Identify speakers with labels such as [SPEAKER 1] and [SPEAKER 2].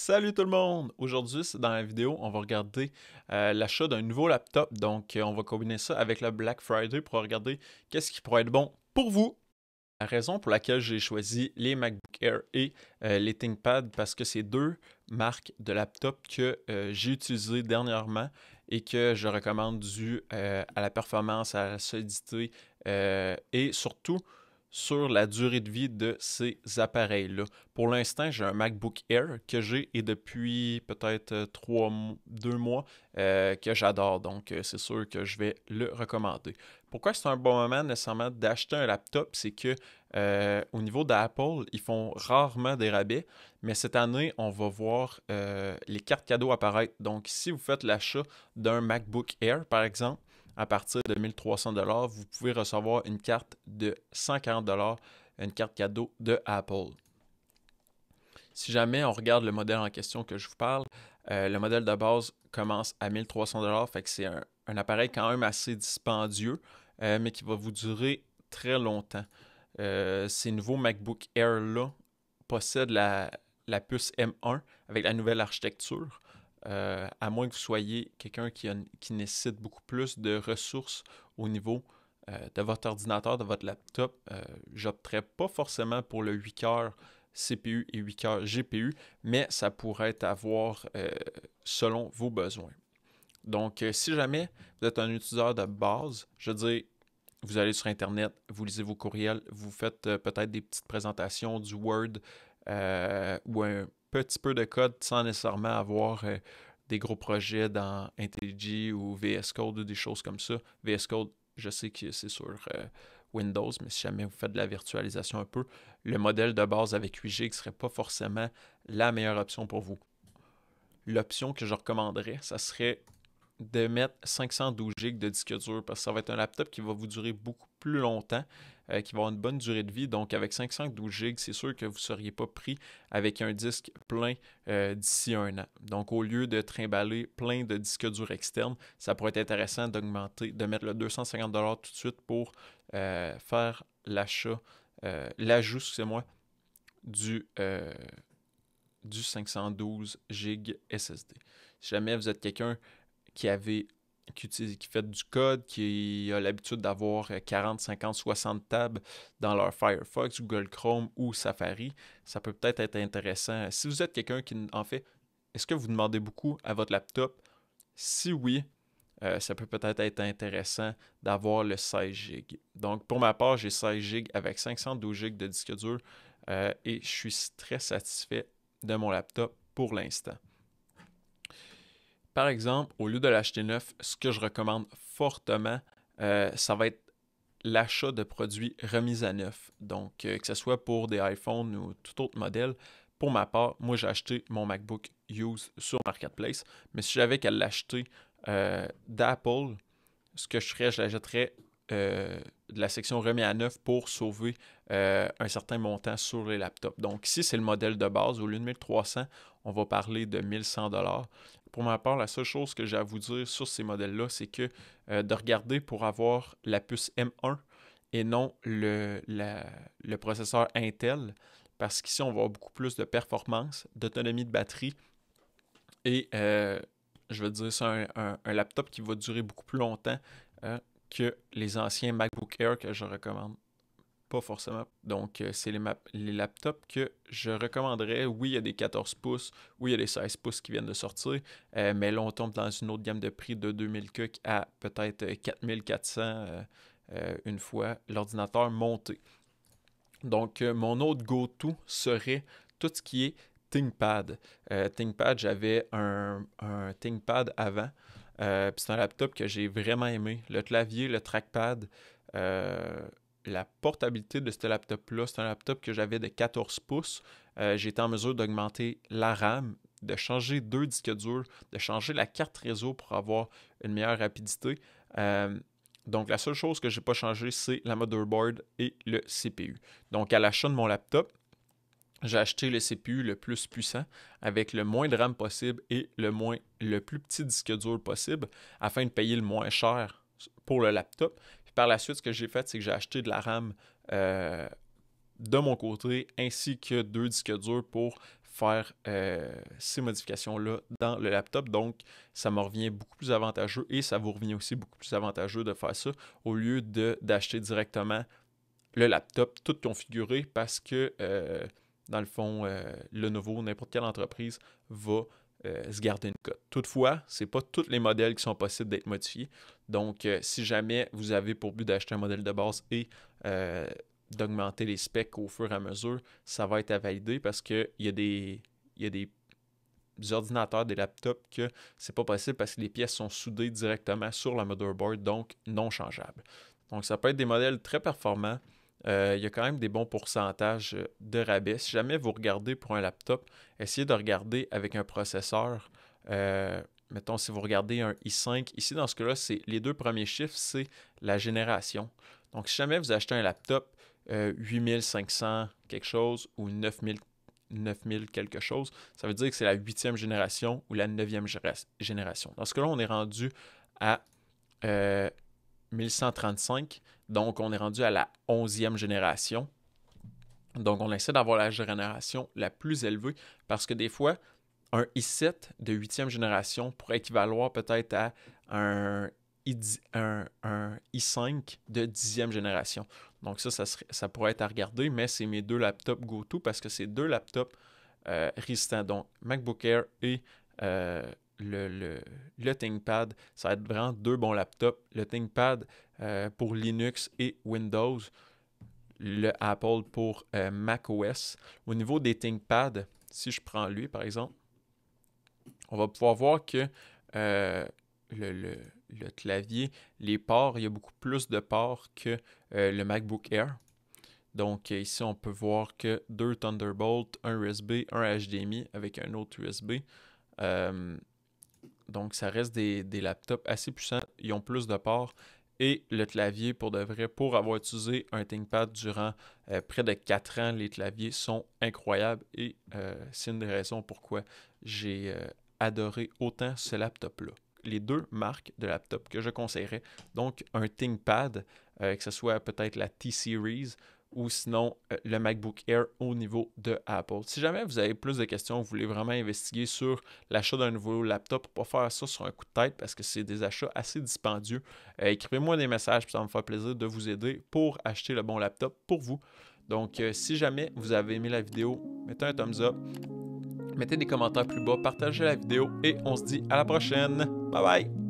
[SPEAKER 1] Salut tout le monde! Aujourd'hui, dans la vidéo, on va regarder l'achat d'un nouveau laptop. Donc, on va combiner ça avec le Black Friday pour regarder qu'est-ce qui pourrait être bon pour vous. La raison pour laquelle j'ai choisi les MacBook Air et les ThinkPad, parce que c'est deux marques de laptop que j'ai utilisées dernièrement et que je recommande dû à la performance, à la solidité et surtout sur la durée de vie de ces appareils-là. Pour l'instant, j'ai un MacBook Air que j'ai et depuis peut-être 2 mois que j'adore. Donc, c'est sûr que je vais le recommander. Pourquoi c'est un bon moment nécessairement d'acheter un laptop? C'est que au niveau d'Apple, ils font rarement des rabais, mais cette année, on va voir les cartes cadeaux apparaître. Donc, si vous faites l'achat d'un MacBook Air, par exemple, à partir de 1300 $, vous pouvez recevoir une carte de 140 $, une carte cadeau de Apple. Si jamais on regarde le modèle en question que je vous parle, le modèle de base commence à 1300 $, fait que c'est un appareil quand même assez dispendieux, mais qui va vous durer très longtemps. Ces nouveaux MacBook Air-là possèdent la puce M1 avec la nouvelle architecture. À moins que vous soyez quelqu'un qui nécessite beaucoup plus de ressources au niveau de votre ordinateur, de votre laptop, j'opterais pas forcément pour le 8 cœurs CPU et 8 cœurs GPU, mais ça pourrait avoir selon vos besoins. Donc, si jamais vous êtes un utilisateur de base, je veux dire, vous allez sur Internet, vous lisez vos courriels, vous faites peut-être des petites présentations, du Word ou un petit peu de code sans nécessairement avoir des gros projets dans IntelliJ ou VS Code ou des choses comme ça. VS Code, je sais que c'est sur Windows, mais si jamais vous faites de la virtualisation un peu, le modèle de base avec 8 GB ne serait pas forcément la meilleure option pour vous. L'option que je recommanderais, ça serait de mettre 512 GB de disque dur parce que ça va être un laptop qui va vous durer beaucoup plus longtemps, qui va avoir une bonne durée de vie. Donc, avec 512 GB, c'est sûr que vous ne seriez pas pris avec un disque plein d'ici un an. Donc, au lieu de trimballer plein de disques durs externes, ça pourrait être intéressant d'augmenter, de mettre le 250 $ tout de suite pour faire l'ajout, excusez-moi, du 512 GB SSD. Si jamais vous êtes quelqu'un qui fait du code, qui a l'habitude d'avoir 40, 50, 60 tabs dans leur Firefox, Google Chrome ou Safari, ça peut peut-être être intéressant. Si vous êtes quelqu'un qui, en fait, est-ce que vous demandez beaucoup à votre laptop? Si oui, ça peut peut-être être intéressant d'avoir le 16 GB. Donc, pour ma part, j'ai 16 GB avec 512 GB de disque dur et je suis très satisfait de mon laptop pour l'instant. Par exemple, au lieu de l'acheter neuf, ce que je recommande fortement, ça va être l'achat de produits remis à neuf. Donc, que ce soit pour des iPhones ou tout autre modèle. Pour ma part, moi, j'ai acheté mon MacBook Use sur Marketplace. Mais si j'avais qu'à l'acheter d'Apple, ce que je ferais, je l'achèterais de la section remis à neuf pour sauver un certain montant sur les laptops. Donc ici, c'est le modèle de base. Au lieu de 1300, on va parler de 1100 $. Pour ma part, la seule chose que j'ai à vous dire sur ces modèles-là, c'est que de regarder pour avoir la puce M1 et non le processeur Intel, parce qu'ici, on va avoir beaucoup plus de performance, d'autonomie de batterie et je veux dire, c'est un laptop qui va durer beaucoup plus longtemps que les anciens MacBook Air que je recommande pas forcément. Donc, c'est les laptops que je recommanderais. Oui, il y a des 14 pouces, oui, il y a des 16 pouces qui viennent de sortir, mais là, on tombe dans une autre gamme de prix de 2000 cucs à peut-être 4400 une fois l'ordinateur monté. Donc, mon autre go-to serait tout ce qui est ThinkPad. ThinkPad, j'avais un ThinkPad avant. Puis c'est un laptop que j'ai vraiment aimé. Le clavier, le trackpad, la portabilité de ce laptop-là, c'est un laptop que j'avais de 14 pouces. J'ai été en mesure d'augmenter la RAM, de changer deux disques durs, de changer la carte réseau pour avoir une meilleure rapidité. Donc, la seule chose que je n'ai pas changé, c'est la motherboard et le CPU. Donc, à l'achat de mon laptop, j'ai acheté le CPU le plus puissant avec le moins de RAM possible et le plus petit disque dur possible afin de payer le moins cher pour le laptop. Puis par la suite, ce que j'ai fait, c'est que j'ai acheté de la RAM de mon côté ainsi que deux disques durs pour faire ces modifications-là dans le laptop. Donc, ça me revient beaucoup plus avantageux et ça vous revient aussi beaucoup plus avantageux de faire ça au lieu d'acheter directement le laptop tout configuré parce que, dans le fond, Lenovo, n'importe quelle entreprise va se garder une cote. Toutefois, ce n'est pas tous les modèles qui sont possibles d'être modifiés. Donc, si jamais vous avez pour but d'acheter un modèle de base et d'augmenter les specs au fur et à mesure, ça va être à valider parce qu'il y a des ordinateurs, des laptops que c'est pas possible parce que les pièces sont soudées directement sur le motherboard, donc non changeables. Donc, ça peut être des modèles très performants. Il y a quand même des bons pourcentages de rabais. Si jamais vous regardez pour un laptop, essayez de regarder avec un processeur. Mettons, si vous regardez un i5, ici dans ce cas-là, les deux premiers chiffres, c'est la génération. Donc, si jamais vous achetez un laptop 8500 quelque chose ou 9000 quelque chose, ça veut dire que c'est la 8e génération ou la 9e génération. Dans ce cas-là, on est rendu à 1135, donc on est rendu à la 11e génération. Donc, on essaie d'avoir la génération la plus élevée parce que des fois, un i7 de 8e génération pourrait équivaloir peut-être à un i5 de 10e génération. Donc ça pourrait être à regarder, mais c'est mes deux laptops go-to parce que c'est deux laptops résistants. Donc, MacBook Air et le ThinkPad, ça va être vraiment deux bons laptops. Le ThinkPad pour Linux et Windows, le Apple pour macOS. Au niveau des ThinkPad, si je prends lui par exemple, on va pouvoir voir que le clavier, les ports, il y a beaucoup plus de ports que le MacBook Air. Donc ici, on peut voir que deux Thunderbolt, un USB, un HDMI avec un autre USB. Donc ça reste des laptops assez puissants. Ils ont plus de ports. Et le clavier, pour de vrai, pour avoir utilisé un ThinkPad durant près de 4 ans, les claviers sont incroyables. Et c'est une des raisons pourquoi j'ai adoré autant ce laptop-là. Les deux marques de laptop que je conseillerais, donc un ThinkPad, que ce soit peut-être la T-Series ou sinon le MacBook Air au niveau de Apple. Si jamais vous avez plus de questions, vous voulez vraiment investiguer sur l'achat d'un nouveau laptop, pour ne pas faire ça sur un coup de tête parce que c'est des achats assez dispendieux, écrivez-moi des messages, puis ça va me faire plaisir de vous aider pour acheter le bon laptop pour vous. Donc, si jamais vous avez aimé la vidéo, mettez un thumbs up, mettez des commentaires plus bas, partagez la vidéo et on se dit à la prochaine. Bye bye!